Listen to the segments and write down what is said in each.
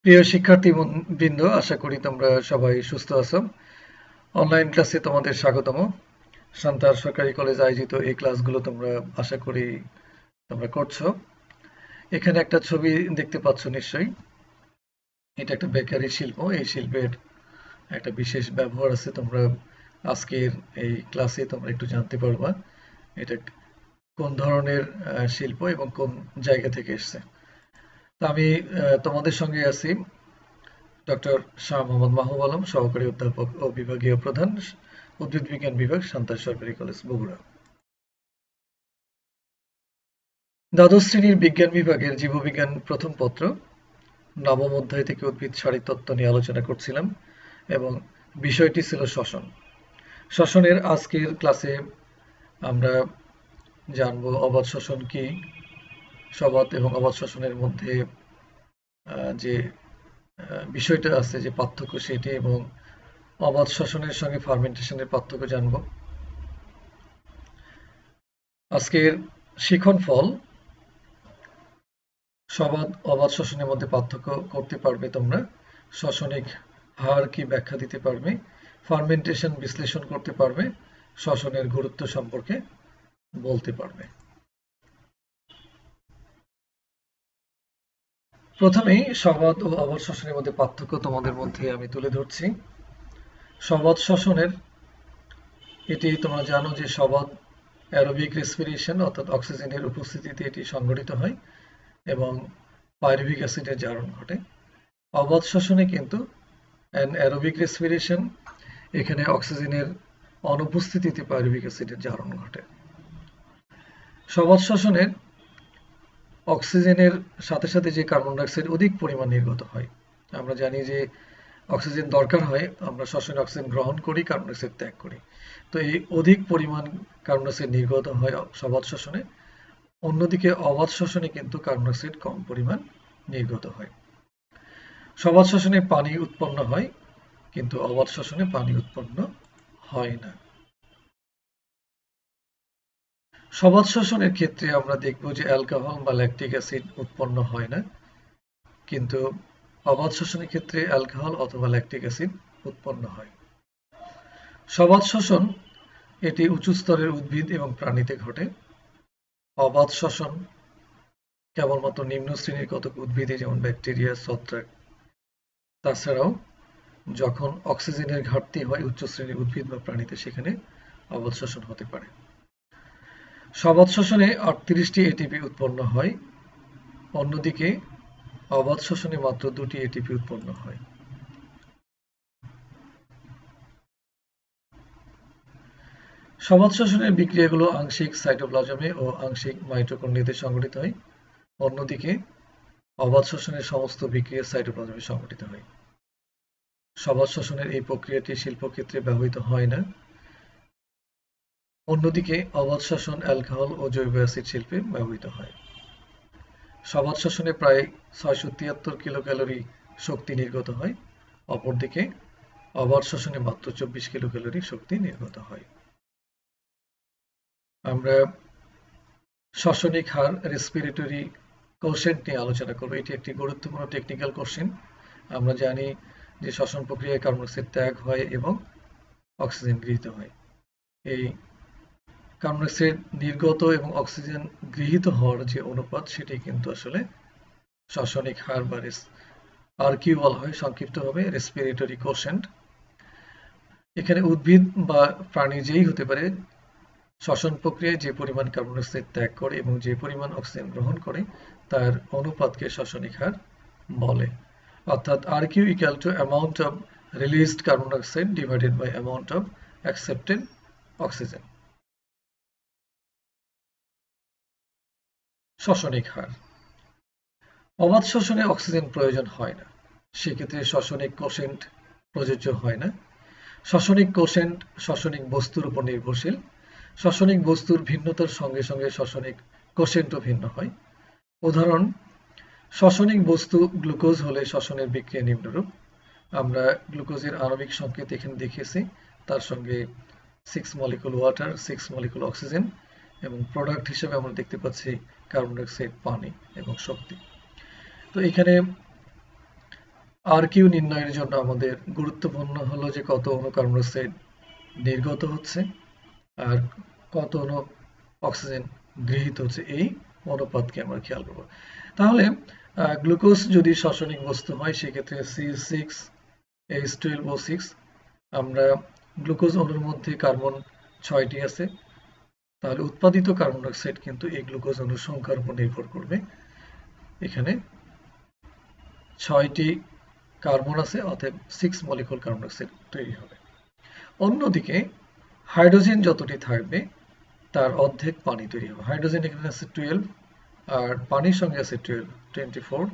প্রিয় শিক্ষার্থীবৃন্দ, আশা করি তোমরা সবাই সুস্থ আছো। অনলাইন ক্লাসে তোমাদের স্বাগতম। সান্তার সরকারি কলেজ আয়োজিত এই ক্লাসগুলো তোমরা আশা করি তোমরা করছো। এখানে একটা ছবি দেখতে পাচ্ছ নিশ্চয়ই। এটা একটা বেকারি শিল্প। এই শিল্পের একটা বিশেষ ব্যবহার আছে, তোমরা আজকের এই ক্লাসে তোমরা একটু জানতে পারবা এটা কোন ধরনের শিল্প এবং কোন জায়গা থেকে এসছে। তা আমি তোমাদের সঙ্গে আছি ডক্টর শাহ মোহাম্মদ মাহবুব আলম, সহকারী অধ্যাপক ও বিভাগীয় প্রধান, উদ্ভিদ বিজ্ঞান বিভাগ, সান্তার সরকারি কলেজ, বগুড়া। দ্বাদশ শ্রেণীর বিজ্ঞান বিভাগের জীববিজ্ঞান প্রথম পত্র নবম অধ্যায় থেকে উদ্ভিদ শারীরতত্ত্ব নিয়ে আলোচনা করছিলাম এবং বিষয়টি ছিল শ্বসন। শ্বসনের আজকের ক্লাসে আমরা জানব অবাধ শ্বসন কি, সবাত এবং অবাধ শ্বসনের মধ্যে যে বিষয়টা আছে, যে পার্থক্য সেটি, এবং অবাধ শ্বসনের সঙ্গে ফার্মেন্টেশনের পার্থক্য জানব। আজকের শিখন ফল সবাত অবাধ শ্বসনের মধ্যে পার্থক্য করতে পারবে তোমরা, শ্বসনিক হার কি ব্যাখ্যা দিতে পারবে, ফার্মেন্টেশন বিশ্লেষণ করতে পারবে, শ্বসনের গুরুত্ব সম্পর্কে বলতে পারবে। প্রথমেই সবাত ও অবাধ শ্বসনের মধ্যে পার্থক্য তোমাদের মধ্যে আমি তুলে ধরছি। সবাত শ্বসনের এটি তোমরা জানো যে সবাত অ্যারোবিক রেসপিরেশন অর্থাৎ অক্সিজেনের উপস্থিতিতে এটি সংঘটিত হয় এবং পাইরুভিক অ্যাসিডের জারণ ঘটে। অবাধ শ্বসনে কিন্তু অ্যারোবিক রেসপিরেশন, এখানে অক্সিজেনের অনুপস্থিতিতে পাইরুভিক অ্যাসিডের জারণ ঘটে। সবাত শ্বসনের অক্সিজেনের সাথে সাথে যে কার্বন ডাইঅক্সাইড অধিক পরিমাণ নির্গত হয়। আমরা জানি যে অক্সিজেন দরকার হয়, আমরা শ্বসনে অক্সিজেন গ্রহণ করি, কার্বন ডাইঅক্সাইড ত্যাগ করি। তো এই অধিক পরিমাণ কার্বন ডাইঅক্সাইড নির্গত হয় সবাত শ্বসনে। অন্যদিকে অবাধ শ্বসনে কিন্তু কার্বন ডাইঅক্সাইড কম পরিমাণ নির্গত হয়। সবাত শ্বসনে পানি উৎপন্ন হয়, কিন্তু অবাধ শ্বসনে পানি উৎপন্ন হয় না। সবাত শ্বসনের ক্ষেত্রে আমরা দেখব যে অ্যালকোহল বা ল্যাকটিক অ্যাসিড উৎপন্ন হয় না, কিন্তু অবাধ শ্বসনের ক্ষেত্রে অ্যালকোহল অথবা ল্যাকটিক অ্যাসিড উৎপন্ন হয়। সবাত শ্বসন এটি উঁচু স্তরের উদ্ভিদ এবং প্রাণীতে ঘটে। অবাধ শ্বসন কেবলমাত্র নিম্ন শ্রেণীর কতক উদ্ভিদে, যেমন ব্যাকটেরিয়া, ছত্রাক। তাছাড়াও যখন অক্সিজেনের ঘাটতি হয় উচ্চ শ্রেণীর উদ্ভিদ বা প্রাণীতে, সেখানে অবাধ শ্বসন হতে পারে। সবাত শ্বসনে 38টি এটিপি উৎপন্ন হয়, অন্যদিকে অবাধ শ্বসনে মাত্র 2টি এটিপি উৎপন্ন হয়। সবাত শ্বসনের বিক্রিয়াগুলো আংশিক সাইটোপ্লাজমে ও আংশিক মাইটোকন্ড্রিয়াতে সংঘটিত হয়, অন্যদিকে অবাধ শ্বসনের সমস্ত বিক্রিয়া সাইটোপ্লাজমে সংঘটিত হয়। সবাত শ্বসনের এই প্রক্রিয়াটি শিল্পক্ষেত্রে ব্যবহৃত হয় না, অন্যদিকে অবাধ শ্বসন অ্যালকোহল ও জৈব অ্যাসিড শিল্পে ব্যবহৃত হয়। সবাত শ্বসনে প্রায় 673 কিলোক্যালোরি শক্তি নির্গত হয়, অপরদিকে অবাধ শ্বসনে মাত্র 24 কিলোক্যালোরি শক্তি নির্গত হয়। আমরা শ্বসনিক হার, রেসপিরেটরি কোশেন্ট নিয়ে আলোচনা করব। এটি একটি গুরুত্বপূর্ণ টেকনিক্যাল কোশ্চেন। আমরা জানি যে শ্বসন প্রক্রিয়ায় কার্বন ডাইঅক্সাইড ত্যাগ হয় এবং অক্সিজেন গৃহীত হয়। এই কার্বন ডাইঅক্সাইড নির্গত এবং অক্সিজেন গৃহীত হওয়ার যে অনুপাত, সেটি কিন্তু আসলে শ্বসনিক হার বা আরকিউ বলা হয় সংক্ষিপ্তভাবে, রেসপিরেটরি কোশেন্ট। এখানে উদ্ভিদ বা প্রাণী যেই হতে পারে, শ্বসন প্রক্রিয়ায় যে পরিমাণ কার্বন ডাইঅক্সাইড ত্যাগ করে এবং যে পরিমাণ অক্সিজেন গ্রহণ করে, তার অনুপাতকে শ্বসনিক হার বলে। অর্থাৎ RQ equal to amount of released carbon dioxide divided by amount of accepted oxygen. শ্বসনিক হার। অবাধ শ্বসনে অক্সিজেন প্রয়োজন হয় না, সেক্ষেত্রে শ্বসনিক কোশেন্ট প্রযোজ্য হয় না। শ্বসনিক কোশেন্ট শ্বসনিক বস্তুর উপর নির্ভরশীল। শ্বসনিক বস্তুর ভিন্নতার সঙ্গে সঙ্গে শ্বসনিক কোশেন্টও ভিন্ন হয়। উদাহরণ: শ্বসনিক বস্তু গ্লুকোজ হলে শ্বসনের বিক্রিয়া নিম্নরূপ। আমরা গ্লুকোজের আণবিক সংকেত এখানে দেখিয়েছি, তার সঙ্গে 6 মলিকুল ওয়াটার, 6 মলিকুল অক্সিজেন, এবং প্রোডাক্ট হিসেবে আমরা দেখতে পাচ্ছি কার্বন ডাইঅক্সাইড, পানি এবং শক্তি। তো এখানে আরকিউ নির্ণয়ের জন্য আমাদের গুরুত্বপূর্ণ হলো যে কত অণু কার্বন ডাই অক্সাইড নির্গত হচ্ছে আর কত অণু অক্সিজেন গৃহীত হচ্ছে, এই অনুপাতকে আমরা খেয়াল করব। তাহলে গ্লুকোজ যদি শ্বসনিক বস্তু হয় সেক্ষেত্রে C6H12O6, আমরা গ্লুকোজ অণুর মধ্যে কার্বন 6টি আছে, তাহলে উৎপাদিত কার্বন ডাই অক্সাইড কিন্তু এই গ্লুকোজ অণুর সংখ্যার উপর নির্ভর করবে। এখানে 6টি কার্বন আছে, অতএব 6 মলিকুল কার্বন ডাই অক্সাইড তৈরি হবে। অন্যদিকে হাইড্রোজেন যতটি থাকবে তার অর্ধেক পানি তৈরি হবে। হাইড্রোজেন এখানে আছে 12 আর পানির সঙ্গে আছে 24,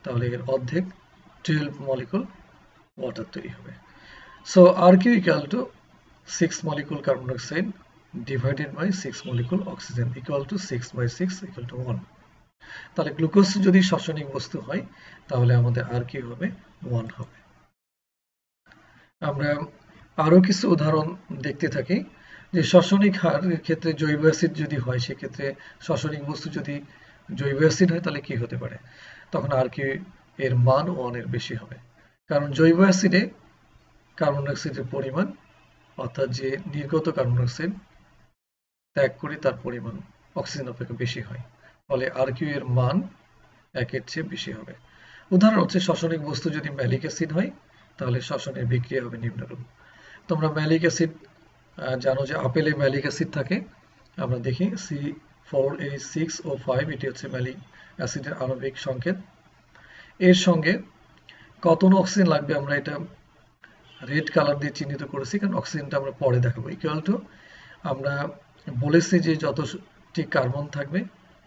তাহলে এর অর্ধেক 12 মলিকুল ওয়াটার তৈরি হবে। So RQ equal to 6 molecule carbon dioxide divided by 6 molecule oxygen equal to 6/6 equal to 1। তাহলে গ্লুকোজ যদি শ্বসনিক বস্তু হয় তাহলে আমাদের আরকিউ হবে 1 হবে। আমরা আরো কিছু উদাহরণ দেখতে থাকি যে শ্বসনিক হারের ক্ষেত্রে জৈব অ্যাসিড যদি হয় সেক্ষেত্রে শ্বসনিক বস্তু যদি জৈব অ্যাসিড হয় তাহলে কি হতে পারে, তখন আরকিউ এর মান 1 এর বেশি হবে, কারণ জৈব অ্যাসিডে কার্বন ডাই অক্সাইডের পরিমাণ অর্থাৎ যে নির্গত কার্বন ডাই অক্সাইড ত্যাগ করে তার পরিমাণ অক্সিজেন অপেক্ষা বেশি হয়, ফলে আরকিউ এর মান 1 এর চেয়ে বেশি হবে। উদাহরণ হচ্ছে শ্বসনিক বস্তু যদি ম্যালিক অ্যাসিড হয় তাহলে শ্বসনের বিক্রিয়া হবে নিম্নরূপ। তোমরা ম্যালিক অ্যাসিড জানো যে আপেলে ম্যালিক অ্যাসিড থাকে, আমরা দেখি C4H6O5, এটি হচ্ছে ম্যালিক অ্যাসিডের আণবিক সংকেত। এর সঙ্গে কত অক্সিজেন লাগবে আমরা এটা রেড কালার দিয়ে চিহ্নিত করেছি, কারণ অক্সিজেনটা আমরা পরে দেখাবো। ইকুয়াল টু আমরা বলেছি যে যতটি কার্বন থাকবে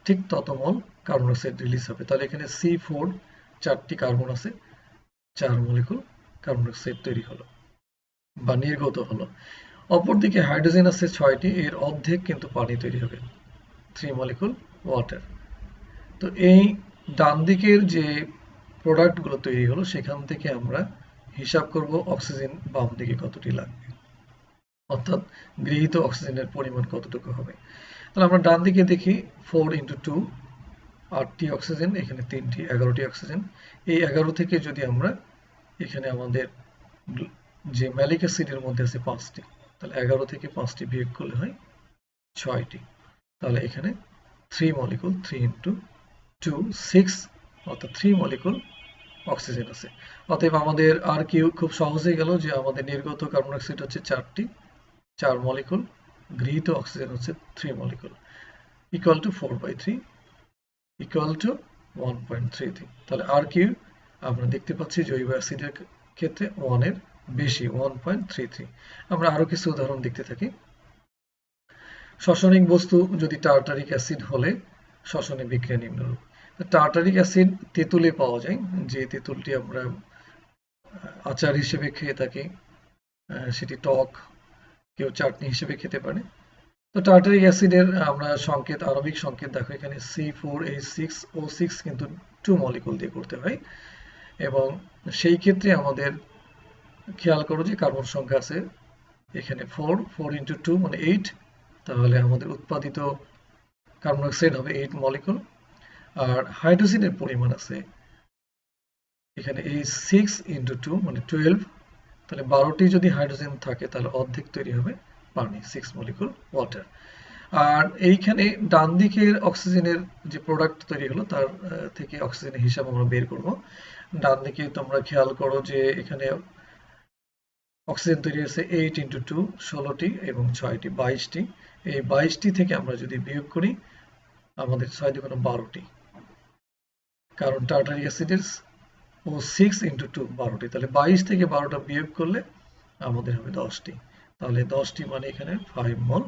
ঠিক তত মোল কার্বন ডাইঅক্সাইড রিলিজ হবে। তাহলে এখানে C4 4টি কার্বন আছে, 4 মলিকুল কার্বন ডাইঅক্সাইড তৈরি হলো বা নির্গত হলো। অপরদিকে হাইড্রোজেন আছে 6টি, এর অর্ধেক কিন্তু পানি তৈরি হবে, 3 মলিকুল ওয়াটার। তো এই ডান দিকের যে প্রোডাক্টগুলো তৈরি হলো সেখান থেকে আমরা হিসাব করব অক্সিজেন বাম দিকে কতটি লাগবে, অর্থাৎ গৃহীত অক্সিজেনের পরিমাণ কতটুকু হবে। তাহলে আমরা ডান দিকে দেখি 4 × 2 8টি অক্সিজেন, এখানে 3টি 11টি অক্সিজেন। এই 11 থেকে যদি আমরা এখানে আমাদের যে ম্যালিক অ্যাসিডের মধ্যে আছে 5টি, তাহলে 11 থেকে 5টি বিয়োগ করলে হয় 6টি। তাহলে এখানে 3 মলিকুল 3 × 2 6, অর্থাৎ 3 মলিকুল অক্সিজেন আছে। অতএব আমাদের আর কিউ খুব সহজেই গেল যে আমাদের নির্গত কার্বন ডাই অক্সাইড হচ্ছে 4টি, 4 মলিকুল, গৃহীত অক্সিজেন হচ্ছে 3 molecule, equal to 4/3 equal to 1.33। তাহলে আর কিউ আমরা দেখতে পাচ্ছি জৈব অ্যাসিডের ক্ষেত্রে 1 এর বেশি, 1.33। আমরা আরো কিছু উদাহরণ দেখতে থাকি। শ্বসনিক বস্তু যদি টার্টারিক অ্যাসিড হলে শ্বসনে বিক্রিয়া নিম্নরূপ। টার্টারিক অ্যাসিড তেঁতুলে পাওয়া যায়, যে তেঁতুলটি আমরা আচার হিসেবে খেয়ে থাকি, সেটি টক, কেউ চাটনি হিসেবে খেতে পারে। তো টার্টারিক অ্যাসিডের আমরা সংকেত, আণবিক সংকেত দেখো, এখানে C4H6O6 কিন্তু 2 মলিকুল দিয়ে করতে হয়, এবং সেই ক্ষেত্রে আমাদের খেয়াল করো যে কার্বন সংখ্যা আছে এখানে 4 × 2 মানে 8, তাহলে আমাদের উৎপাদিত কার্বন ডাইঅক্সাইড হবে 8 মলিকুল। আর হাইড্রোজেনের পরিমাণ আছে এখানে এই 6 × 2 মানে 12, তাহলে 12টি যদি হাইড্রোজেন থাকে তাহলে অর্ধেক তৈরি হবে পানি, 6 মলিকুল ওয়াটার। আর এইখানে ডান দিকের অক্সিজেনের যে প্রোডাক্ট তৈরি হলো তার থেকে অক্সিজেনের হিসাব আমরা বের করব। ডান দিকে তোমরা খেয়াল করো যে এখানে অক্সিজেন তৈরি হয়েছে 8 × 2 16টি এবং 6টি 22টি। এই 22টি থেকে আমরা যদি বিয়োগ করি আমাদের 6 × 2 12টি, কারণ টার্টারিক অ্যাসিডের ও 6 × 2 12টি, তাহলে 22 থেকে 12টা বিয়োগ করলে আমাদের হবে 10টি, তাহলে 10টি মানে এখানে 5 মোল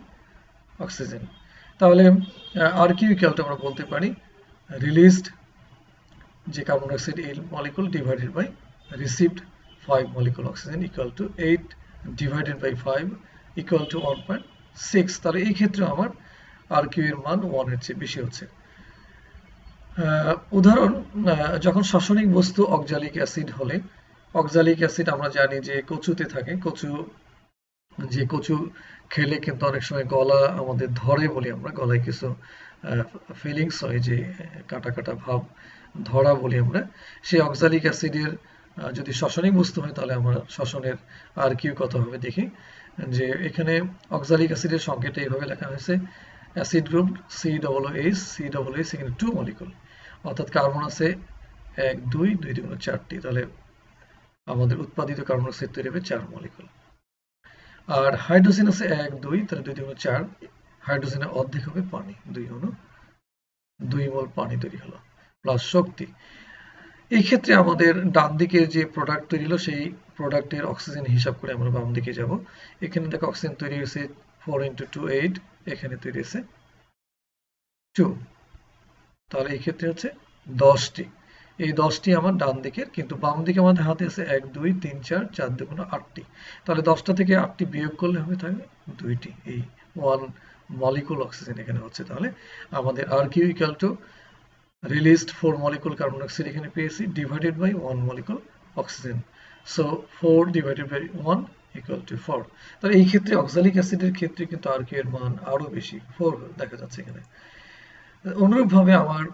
অক্সিজেন। তাহলে আর কিউ ইকুয়াল টু আমরা বলতে পারি রিলিজড যে carbon dioxide 8 molecule divided by received 5 molecule oxygen equal to 8 divided by 5 equal to 1.6। তাহলে এই ক্ষেত্রে আমার আর কিউ এর মান 1 এর চেয়ে বেশি হচ্ছে। উদাহরণ, যখন শ্বসনিক বস্তু অক্সালিক অ্যাসিড হলে, অক্সালিক অ্যাসিড আমরা জানি যে কচুতে থাকে, কচু খেলে কিন্তু অনেক সময় গলা আমাদের ধরে বলি আমরা, গলায় কিছু ফিলিংস হয় যে কাটা কাটা ভাব, ধরা বলি আমরা। সেই অক্সালিক অ্যাসিডের যদি শ্বসনিক বস্তু হয় তাহলে আমরা শ্বসনের আর কিউ কত হবে দেখি, যে এখানে অক্সালিক অ্যাসিডের সংকেতটা এইভাবে লেখা হয়েছে, অ্যাসিড গ্রুপ COOH এখানে 2 মলিকুল, অর্থাৎ কার্বন আছে 1 2 2 2 4টি, তাহলে আমাদের উৎপাদিত কার্বন ডাই অক্সাইড তৈরি হবে 4 মলিকুল। আর হাইড্রোজেন আছে 1 2, তাহলে 2 2 4, হাইড্রোজেনের অর্ধেক হবে পানি, 2 মোল পানি তৈরি হলো প্লাস শক্তি। এই ক্ষেত্রে আমাদের ডান দিকে যে প্রোডাক্ট তৈরি হলো সেই প্রোডাক্টের অক্সিজেন হিসাব করে আমরা বাম দিকে যাব। এখানে দেখো অক্সিজেন তৈরি হয়েছে 4 × 2 8, এখানে তৈরি হয়েছে 2, তাহলে এই ক্ষেত্রে হচ্ছে 10টি। এই 10টি আমার ডান দিকের, কিন্তু বাম দিকে আমাদের হাতে আছে 1 2 3 4 4 2 8টি, তাহলে 10টা থেকে 8টি বিয়োগ করলে হবে থাকে 2টি। এই 1 মলিকুল অক্সিজেন এখানে হচ্ছে, তাহলে আমাদের RQ equal to released 4 molecule carbon dioxide এখানে পেয়েছি divided by 1 molecule oxygen, so 4 divided by 1 equal to 4। তাহলে এই ক্ষেত্রে অক্সালিক অ্যাসিডের ক্ষেত্রে কিন্তু RQ এর মান আরো বেশি, 4 দেখা যাচ্ছে এখানে। অনুরূপভাবে আমার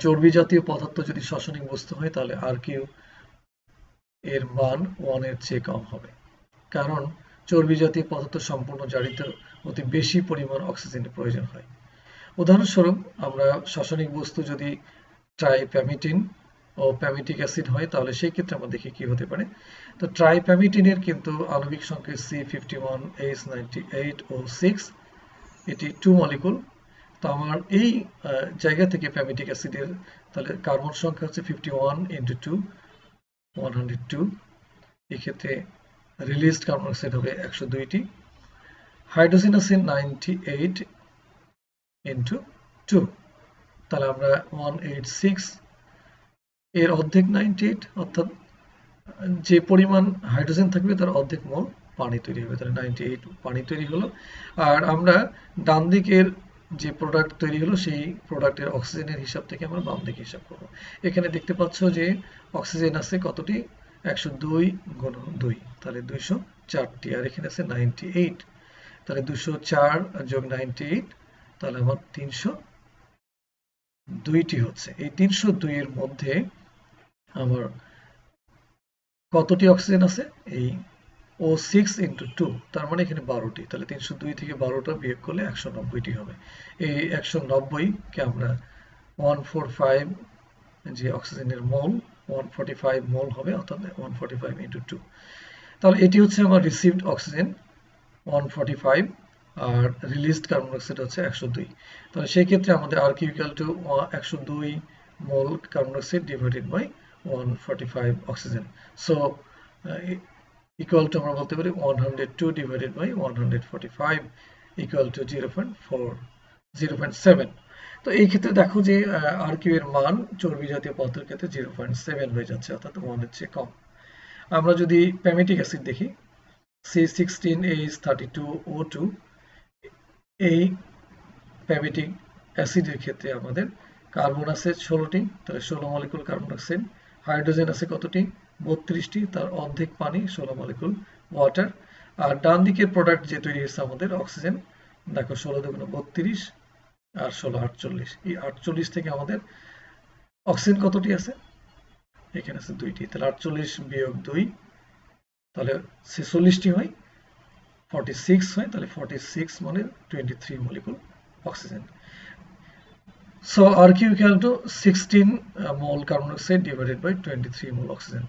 চর্বি জাতীয় পদার্থ যদি শ্বসনিক বস্তু হয় তাহলে RQ এর মান 1 এর চেয়ে কম হবে, কারণ চর্বি জাতীয় পদার্থ সম্পূর্ণ জারিতে অতি বেশি পরিমাণ অক্সিজেনের প্রয়োজন হয়। উদাহরণস্বরূপ আমরা শ্বসনিক বস্তু যদি ট্রাইপ্যামিটিন ও প্যামিটিক অ্যাসিড হয় তাহলে সেই ক্ষেত্রে আমরা দেখি কি হতে পারে। তো ট্রাইপ্যামিটিনের কিন্তু আণবিক সংকেত C51H98O6, এটি 2 মলিকুল। তো আমার এই জায়গা থেকে প্যামিটিক অ্যাসিডের তাহলে কার্বন সংখ্যা হচ্ছে 51 × 2 102, এক্ষেত্রে রিলিজড কার্বন ডাইঅক্সাইড হবে 102টি। হাইড্রোজেন আছে 98 × 2, তাহলে আমরা 186, এর অর্ধেক 98, অর্থাৎ যে পরিমাণ হাইড্রোজেন থাকবে তার অর্ধেক মোল পানি তৈরি হবে, তাহলে 98 পানি তৈরি হলো। আর আমরা ডান দিকের যে প্রোডাক্ট তৈরি হলো সেই প্রোডাক্টের অক্সিজেনের হিসাব থেকে আমরা বাম দিকে হিসাব করব। এখানে দেখতে পাচ্ছ যে অক্সিজেন আছে কতটি, 102 × 2, তাহলে 204টি, আর এখানে আছে 98, তাহলে 204 যোগ 98, তাহলে আমার 302টি হচ্ছে। এই 302 এর মধ্যে আমার কতটি অক্সিজেন আছে, এই O6 × 2, তার মানে এখানে 12টি, তাহলে 302 থেকে 12টা বিয়োগ করলে 190টি হবে। এই 190 কে আমরা 145 যে অক্সিজেনের মোল 145 মোল হবে, অর্থাৎ 145 × 2, তাহলে এটি হচ্ছে আমার রিসিভড অক্সিজেন 145 আর রিলিজড কার্বন ডাইঅক্সাইড হচ্ছে 102। তাহলে সেই ক্ষেত্রে আমাদের RQ equal to 102 mole carbon dioxide divided by 145 oxygen, so equal to আমরা বলতে পারি 102 ডিভাইডেড বাই 145 ইকুয়াল টু 0.7। তো এই ক্ষেত্রে দেখো যে RQ এর মান চর্বি জাতীয় পদার্থের ক্ষেত্রে 0.7 হয়ে যাচ্ছে, অর্থাৎ 1 এর চেয়ে কম। আমরা যদি প্যামিটিক অ্যাসিড দেখি C16H32O2, এই প্যামিটিক অ্যাসিডের ক্ষেত্রে আমাদের কার্বন আছে 16টি, তাহলে 16 মলিকুল কার্বন ডাইঅক্সাইড, হাইড্রোজেন আছে কতটি, 32টি, তার অর্ধেক পানি 16 মলিকুল ওয়াটার। আর ডান দিকের প্রোডাক্ট যে তৈরি হয়েছে আমাদের অক্সিজেন, দেখো 16 × 2 32 আর 16 48, এই 48 থেকে আমাদের অক্সিজেন কতটি আছে, এখানে আছে 2টি, তাহলে 48 বিয়োগ 2, তাহলে 46টি হয়, 46 হয়, তাহলে 46 মানে 23 molecule oxygen. So RQ equal to 16 mole carbon dioxide divided by 23 mole oxygen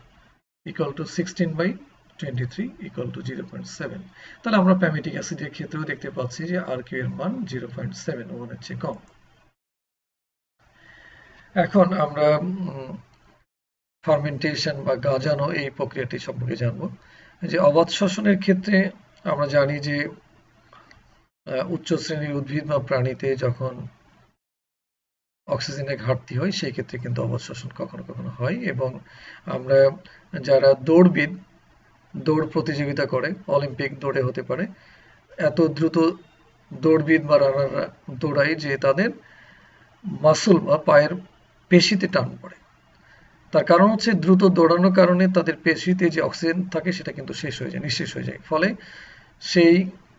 equal to 16/23 equal to 0.7। তাহলে আমরা প্যামিটিক অ্যাসিডের ক্ষেত্রেও দেখতে পাচ্ছি যে RQ এর মান 0.7, 1 এর চেয়ে কম। এখন আমরা ফার্মেন্টেশন বা গাঁজানো এই প্রক্রিয়াটি সম্পর্কে জানবো। যে অবাধ শ্বসনের ক্ষেত্রে আমরা জানি যে উচ্চ শ্রেণীর উদ্ভিদ বা প্রাণীতে যখন অক্সিজেনের ঘাটতি হয় সেই ক্ষেত্রে কিন্তু অবাধ শ্বসন কখনো কখনো হয়, এবং আমরা যারা দৌড়বিদ, দৌড় প্রতিযোগিতা করে, অলিম্পিক দৌড়ে হতে পারে, এত দ্রুত দৌড়বিদ বা রানাররা দৌড়ায় যে তাদের মাসল বা পায়ের পেশিতে টান পড়ে। তার কারণ হচ্ছে দ্রুত দৌড়ানোর কারণে তাদের পেশিতে যে অক্সিজেন থাকে সেটা কিন্তু শেষ হয়ে যায়, নিঃশেষ হয়ে যায়, ফলে সেই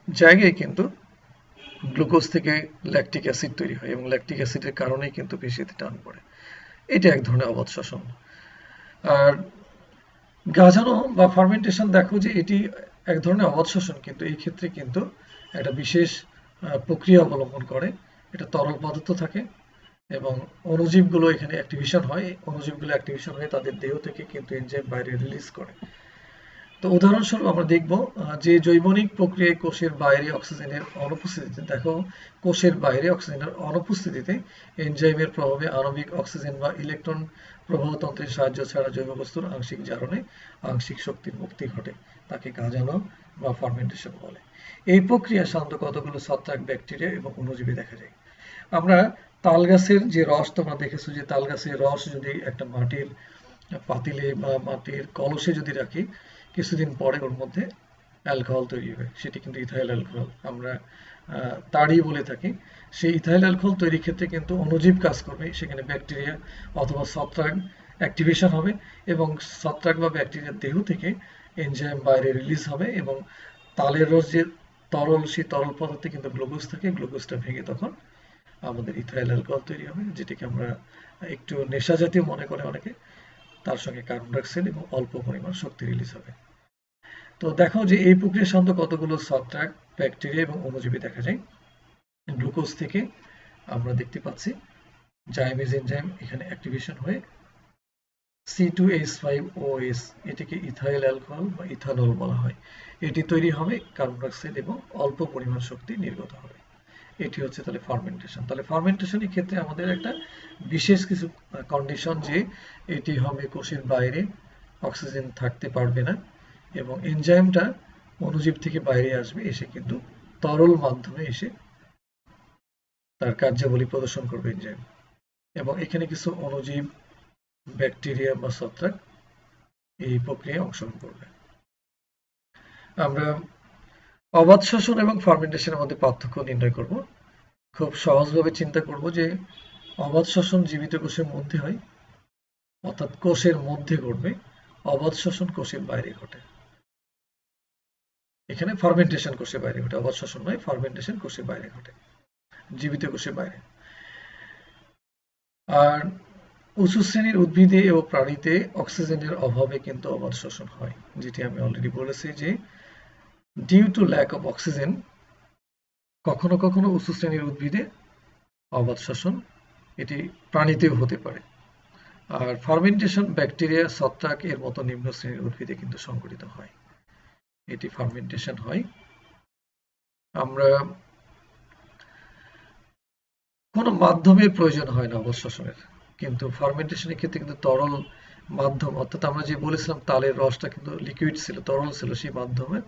জায়গায় কিন্তু গ্লুকোজ থেকে ল্যাকটিক অ্যাসিড তৈরি হয়, এবং ল্যাকটিক অ্যাসিডের কারণেই কিন্তু পেশিতে টান পড়ে। এটা এক ধরনের অবাধ শ্বসন। আর গাজানো বা ফার্মেন্টেশন দেখো যে এটি এক ধরনের অবাধ শ্বসন, কিন্তু এই ক্ষেত্রে কিন্তু একটা বিশেষ প্রক্রিয়া অবলম্বন করে। এটা তরল পদার্থ থাকে এবং অণুজীবগুলো এখানে অ্যাক্টিভেশন হয়, অণুজীবগুলো অ্যাক্টিভেশন হয়ে তাদের দেহ থেকে কিন্তু এনজাইম বাইরে রিলিজ করে। তো উদাহরণস্বরূপ আমরা দেখব যে জৈবনিক প্রক্রিয়ায় কোষের বাইরে অক্সিজেনের অনুপস্থিতিতে, দেখো কোষের বাইরে অক্সিজেনের অনুপস্থিতিতে এনজাইমের প্রভাবে আণবিক অক্সিজেন বা ইলেকট্রন প্রবাহতন্ত্রের সাহায্য ছাড়া জৈব বস্তুর আংশিক জারণে আংশিক শক্তির মুক্তি ঘটে, তাকে গাজানো বা ফার্মেন্টেশন বলে। এই প্রক্রিয়া সাধারণত কতগুলো ছত্রাক, ব্যাকটেরিয়া এবং অণুজীবে দেখা যায়। আমরা তাল গাছের যে রস তোমরা দেখেছো, যে তাল গাছের রস যদি একটা মাটির পাতিলে বা মাটির কলসে যদি রাখি, কিছুদিন পরে ওর মধ্যে অ্যালকোহল তৈরি হয়, সেটি কিন্তু ইথাইল অ্যালকোহল, আমরা তাড়ি বলে থাকি। সেই ইথাইল অ্যালকোহল তৈরির ক্ষেত্রে কিন্তু অণুজীব কাজ করবে, সেখানে ব্যাকটেরিয়া অথবা ছত্রাক অ্যাক্টিভেশন হবে এবং ছত্রাক বা ব্যাকটেরিয়ার দেহ থেকে এনজাইম বাইরে রিলিজ হবে এবং তালের রস যে তরল, সেই তরল পদার্থে কিন্তু গ্লুকোজ থাকে, গ্লুকোজটা ভেঙে তখন আমাদের ইথাইল অ্যালকোহল তৈরি হবে, যেটাকে আমরা একটু নেশা জাতীয় মনে করে অনেকে। তার সঙ্গে কার্বন ডাইঅক্সাইড এবং অল্প পরিমাণ শক্তি রিলিজ হবে। তো দেখো যে এই প্রক্রিয়ার সাধারণত কতগুলো ছত্রাক, ব্যাকটেরিয়া এবং অণুজীবে দেখা যায়। গ্লুকোজ থেকে আমরা দেখতে পাচ্ছি জাইমেজ এনজাইম এখানে অ্যাক্টিভেশন হয়ে C2H5OS, এটিকে ইথাইল অ্যালকোহল বা ইথানল বলা হয়, এটি তৈরি হবে, কার্বন ডাইঅক্সাইড এবং অল্প পরিমাণ শক্তি নির্গত হবে। এটি হচ্ছে তাহলে ফার্মেন্টেশন। তাহলে ফার্মেন্টেশনের ক্ষেত্রে আমাদের একটা বিশেষ কিছু কন্ডিশন, যে এটি হবে কোষের বাইরে, অক্সিজেন থাকতে পারবে না এবং এনজাইমটা অণুজীব থেকে বাইরে আসবে, এসে কিন্তু তরল মাধ্যমে এসে তার কার্যাবলী প্রদর্শন করবে এনজাইম, এবং এখানে কিছু অণুজীব, ব্যাকটেরিয়া বা ছত্রাক এই প্রক্রিয়ায় অংশগ্রহণ করবে। আমরা অবাধ শ্বসন এবং ফার্মেন্টেশনের মধ্যে পার্থক্য নির্ণয় করব। খুব সহজভাবে চিন্তা করব যে অবাধ শ্বসন জীবিত কোষের মধ্যে হয়, অর্থাৎ কোষের মধ্যে ঘটবে। অবাধ শ্বসন কোষের বাইরে ঘটে। এখানে ফার্মেন্টেশন কোষের বাইরে ঘটে, অবাধ শ্বসন নয়, ফার্মেন্টেশন কোষের বাইরে ঘটে, জীবিত কোষের বাইরে। আর উঁচু শ্রেণীর উদ্ভিদে ও প্রাণীতে অক্সিজেনের অভাবে কিন্তু অবাধ শ্বসন হয়, যেটি আমি অলরেডি বলেছি যে due to lack of oxygen কখনো কখনো উঁচু শ্রেণীর উদ্ভিদে অবাধ শ্বসন, এটি প্রাণীতেও হতে পারে। আর ফার্মেন্টেশন ব্যাকটেরিয়া, ছত্রাক এর মতো নিম্ন শ্রেণীর উদ্ভিদে কিন্তু সংঘটিত হয়, এটি ফার্মেন্টেশন হয়। আমরা কোনো মাধ্যমের প্রয়োজন হয় না অবাধ শ্বসনের, কিন্তু ফার্মেন্টেশনের ক্ষেত্রে কিন্তু তরল মাধ্যম, অর্থাৎ আমরা যে বলেছিলাম তালের রসটা কিন্তু লিকুইড ছিল, তরল ছিল, সেই মাধ্যমে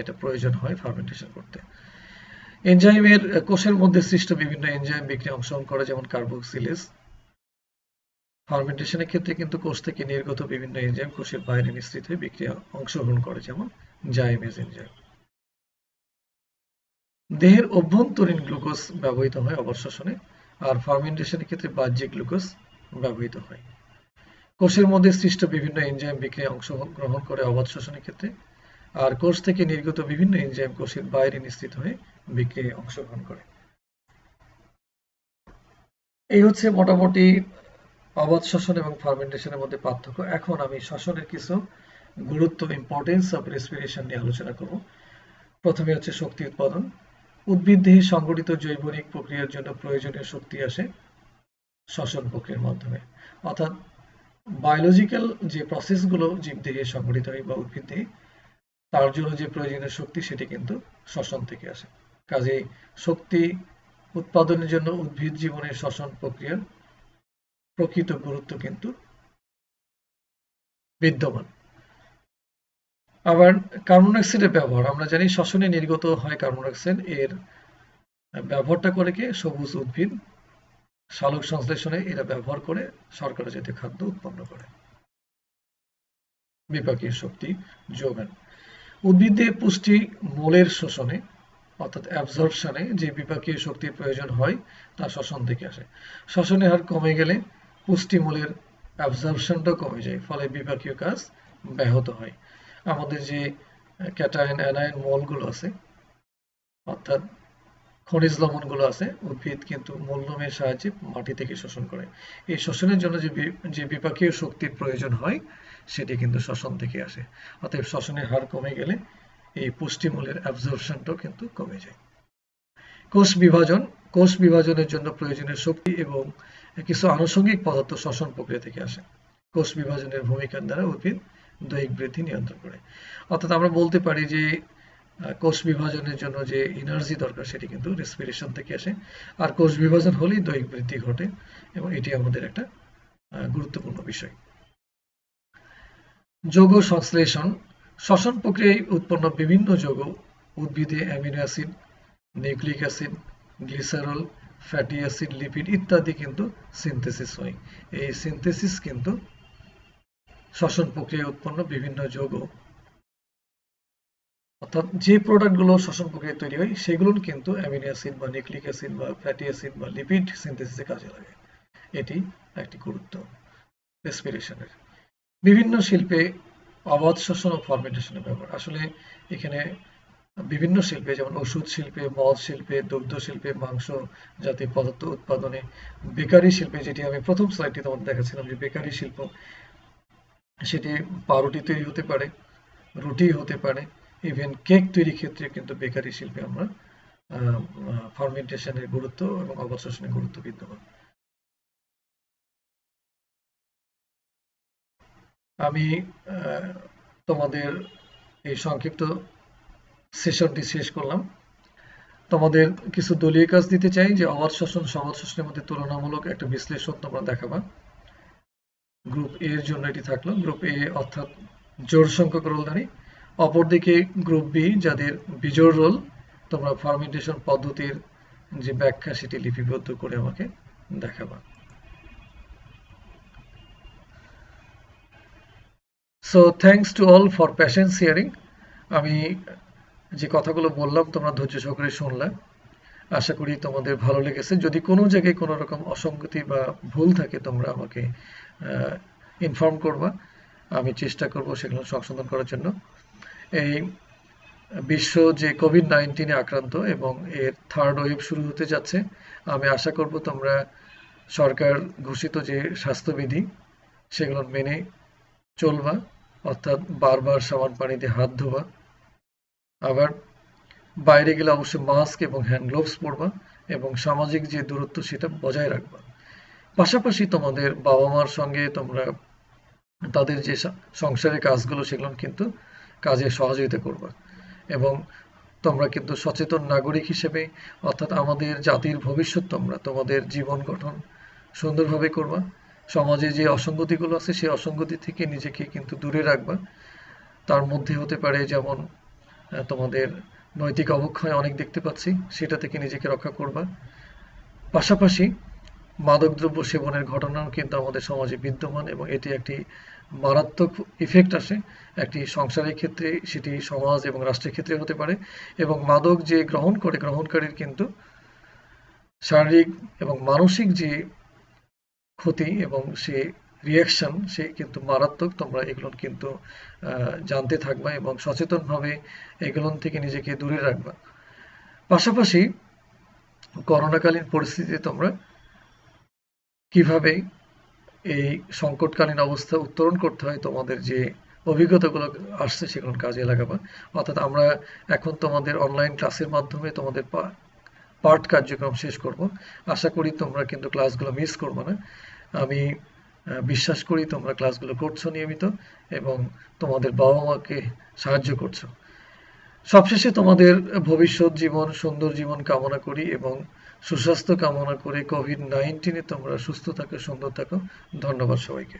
এটা প্রয়োজন হয় ফার্মেন্টেশন করতে। এনজাইমের কোষের মধ্যে সৃষ্ট বিভিন্ন এনজাইম বিক্রিয়ায় অংশগ্রহণ করে, যেমন কার্বক্সিলেজ। ফার্মেন্টেশনের ক্ষেত্রে কিন্তু কোষ থেকে নির্গত বিভিন্ন এনজাইম কোষের বাইরে নিঃসৃত হয়ে বিক্রিয়া অংশগ্রহণ করে, যেমন জাইমেজ এনজাইম। দেহের অভ্যন্তরীণ গ্লুকোজ ব্যবহৃত হয় অবাধ শ্বসনে, আর ফার্মেন্টেশনের ক্ষেত্রে বাহ্যিক গ্লুকোজ ব্যবহৃত হয়। কোষের মধ্যে সৃষ্ট বিভিন্ন এনজাইম বিক্রিয়ায় অংশগ্রহণ করে অবাধ শ্বসনের ক্ষেত্রে, আর কোষ থেকে নির্গত বিভিন্ন এনজাইম কোষের বাইরে নিঃসৃত হয়ে বিক্রিয়ায় অংশগ্রহণ করে। এই হচ্ছে মোটামুটি অবাধ শ্বসন এবং ফার্মেন্টেশনের মধ্যে পার্থক্য। এখন আমি শ্বসনের কিছু গুরুত্ব, ইম্পর্টেন্স অফ রেসপিরেশন নিয়ে আলোচনা করব। প্রথমে হচ্ছে শক্তি উৎপাদন। উদ্ভিদ দেহে সংঘটিত জৈবনিক প্রক্রিয়ার জন্য প্রয়োজনীয় শক্তি আসে শ্বসন প্রক্রিয়ার মাধ্যমে, অর্থাৎ বায়োলজিক্যাল যে প্রসেসগুলো জীবদেহে সংঘটিত হয় বা উদ্ভিদ দেহে, তার জন্য যে প্রয়োজনীয় শক্তি সেটি কিন্তু শ্বসন থেকে আসে। কাজেই শক্তি উৎপাদনের জন্য উদ্ভিদ জীবনের শ্বসন প্রক্রিয়ার প্রকৃত গুরুত্ব কিন্তু বিদ্যমান। আবার কার্বন ডাইঅক্সাইডের ব্যবহার, আমরা জানি শ্বসনে নির্গত হয় কার্বন ডাইঅক্সাইড, এর ব্যবহারটা করে কে? সবুজ উদ্ভিদ সালোক সংশ্লেষণে এরা ব্যবহার করে শর্করা জাতীয় খাদ্য উৎপন্ন করে, বিপাকীয় শক্তি যোগান। উদ্ভিদে পুষ্টি মূলের শোষণে, অর্থাৎ অ্যাবজর্পশনে যে বিপাকীয় শক্তির প্রয়োজন হয় তা শ্বসন থেকে আসে। শ্বসনের হার কমে গেলে পুষ্টিমূলের অ্যাবজর্পশনটাও কমে যায়, ফলে বিপাকীয় কাজ ব্যাহত হয়। আমাদের যে ক্যাটায়ন অ্যানায়ন মলগুলো আছে, অর্থাৎ খনিজ লবণগুলো আছে উদ্ভিদ কিন্তু মূললোমের সাহায্যে মাটি থেকে শোষণ করে। এই শোষণের জন্য যে বিপাকীয় শক্তির প্রয়োজন হয় সেটি কিন্তু শ্বসন থেকে আসে। অতএব শ্বসনের হার কমে গেলে এই পুষ্টিমূলের অ্যাবজর্পশনটাও কিন্তু কমে যায়। কোষ বিভাজনের জন্য প্রয়োজনীয় শক্তি এবং কিছু আনুষঙ্গিক পদার্থ শ্বসন প্রক্রিয়া থেকে আসে। কোষ বিভাজনের ভূমিকার দ্বারা উদ্ভিদ দৈহিক বৃদ্ধি নিয়ন্ত্রণ করে। অর্থাৎ আমরা বলতে পারি যে কোষ বিভাজনের জন্য যে এনার্জি দরকার সেটি কিন্তু রেসপিরেশন থেকে আসে, আর কোষ বিভাজন হলেই দৈহিক বৃদ্ধি ঘটে, এবং এটি আমাদের একটা গুরুত্বপূর্ণ বিষয়। যৌগ সংশ্লেষণ। শ্বসন প্রক্রিয়ায় উৎপন্ন বিভিন্ন যৌগ উদ্ভিদে amino acid, nucleic acid, glycerol, fatty acid, lipid ইত্যাদি কিন্তু সিনথেসিস হয়। এই সিনথেসিস কিন্তু শ্বসন প্রক্রিয়ায় উৎপন্ন বিভিন্ন যৌগ, অর্থাৎ যে প্রোডাক্টগুলো শ্বসন প্রক্রিয়ায় তৈরি হয় সেগুলো কিন্তু অ্যামিনো অ্যাসিড বা নিউক্লিক অ্যাসিড বা ফ্যাটি অ্যাসিড বা লিপিড সিনথেসিসে কাজে লাগে। এটি একটি গুরুত্ব রেসপিরেশনের। বিভিন্ন শিল্পে অবাধ শ্বসন ও ফার্মেন্টেশনের ব্যবহার। আসলে এখানে বিভিন্ন শিল্পে, যেমন ওষুধ শিল্পে, মদ শিল্পে, দুগ্ধ শিল্পে, মাংস জাতীয় পদার্থ উৎপাদনে, বেকারি শিল্পে, যেটি আমি প্রথম স্লাইডটি তোমাদের দেখাচ্ছিলাম যে বেকারি শিল্প, সেটি পাউরুটি তৈরি হতে পারে, রুটি হতে পারে, ইভেন কেক তৈরির ক্ষেত্রে কিন্তু বেকারি শিল্পে আমরা ফার্মেন্টেশনের গুরুত্ব এবং অবাধ শ্বসনের গুরুত্ব বিদ্যমান। আমি তোমাদের এই সংক্ষিপ্ত সেশনটি শেষ করলাম। তোমাদের কিছু দলীয় কাজ দিতে চাই যে অবাধ শ্বসন সবাধ শ্বসনের মধ্যে তুলনামূলক একটা বিশ্লেষণ তোমরা দেখাবা। গ্রুপ এ এর জন্য এটি থাকলো। গ্রুপ এ অর্থাৎ জোড় সংখ্যক রোলধারী, অপরদিকে গ্রুপ বি যাদের বিজোড় রোল, তোমরা ফার্মেন্টেশন পদ্ধতির যে ব্যাখ্যা সেটি লিপিবদ্ধ করে আমাকে দেখাবা। So thanks to all for patience hearing. আমি যে কথাগুলো বললাম তোমরা ধৈর্য সহকারে শুনলে, আশা করি তোমাদের ভালো লেগেছে। যদি কোনো জায়গায় কোনো রকম অসঙ্গতি বা ভুল থাকে তোমরা আমাকে ইনফর্ম করবা, আমি চেষ্টা করব সেগুলো সংশোধন করার জন্য। এই বিশ্ব যে কোভিড-19 আক্রান্ত এবং এর থার্ড ওয়েভ শুরু হতে যাচ্ছে, আমি আশা করব তোমরা সরকার ঘোষিত যে স্বাস্থ্যবিধি সেগুলো মেনে চলবা, অর্থাৎ বারবার সাবান পানি দিয়ে হাত ধোয়া, আবার বাইরে গেলে অবশ্যই মাস্ক এবং হ্যান্ড গ্লোভস পরবা এবং সামাজিক যে দূরত্ব সেটা বজায় রাখবা। পাশাপাশি তোমাদের বাবা মার সঙ্গে তোমরা তাদের যে সংসারের কাজগুলো সেগুলো কিন্তু কাজে সহযোগিতা করবা, এবং তোমরা কিন্তু সচেতন নাগরিক হিসেবে, অর্থাৎ আমাদের জাতির ভবিষ্যৎ, তোমরা তোমাদের জীবন গঠন সুন্দরভাবে করবা। সমাজে যে অসঙ্গতিগুলো আছে সেই অসঙ্গতি থেকে নিজেকে কিন্তু দূরে রাখবা। তার মধ্যে হতে পারে যেমন তোমাদের নৈতিক অবক্ষয় অনেক দেখতে পাচ্ছি, সেটা থেকে নিজেকে রক্ষা করবা। পাশাপাশি মাদকদ্রব্য সেবনের ঘটনাও কিন্তু আমাদের সমাজে বিদ্যমান এবং এটি একটি মারাত্মক ইফেক্ট আসে একটি সংসারের ক্ষেত্রে, সেটি সমাজ এবং রাষ্ট্রের ক্ষেত্রে হতে পারে। এবং মাদক যে গ্রহণ করে, গ্রহণকারীর কিন্তু শারীরিক এবং মানসিক যে ক্ষতি এবং সে রিয়াকশন সে কিন্তু মারাত্মক। তোমরা এগুলো কিন্তু জানতে থাকবা এবং সচেতনভাবে এগুলো থেকে নিজেকে দূরে রাখবা। পাশাপাশি করোনাকালীন পরিস্থিতিতে তোমরা কিভাবে এই সংকটকালীন অবস্থা উত্তরণ করতে হয়, তোমাদের যে অভিজ্ঞতাগুলো আসছে সেগুলো কাজে লাগাবা। অর্থাৎ আমরা এখন তোমাদের অনলাইন ক্লাসের মাধ্যমে তোমাদের পাঠ কার্যক্রম শেষ করব। আশা করি তোমরা কিন্তু ক্লাসগুলো মিস করবে না। আমি বিশ্বাস করি তোমরা ক্লাসগুলো করছো নিয়মিত এবং তোমাদের বাবা মাকে সাহায্য করছো। সবশেষে তোমাদের ভবিষ্যৎ জীবন, সুন্দর জীবন কামনা করি এবং সুস্বাস্থ্য কামনা করে কোভিড-19 তোমরা সুস্থ থাকো, সুন্দর থাকো। ধন্যবাদ সবাইকে।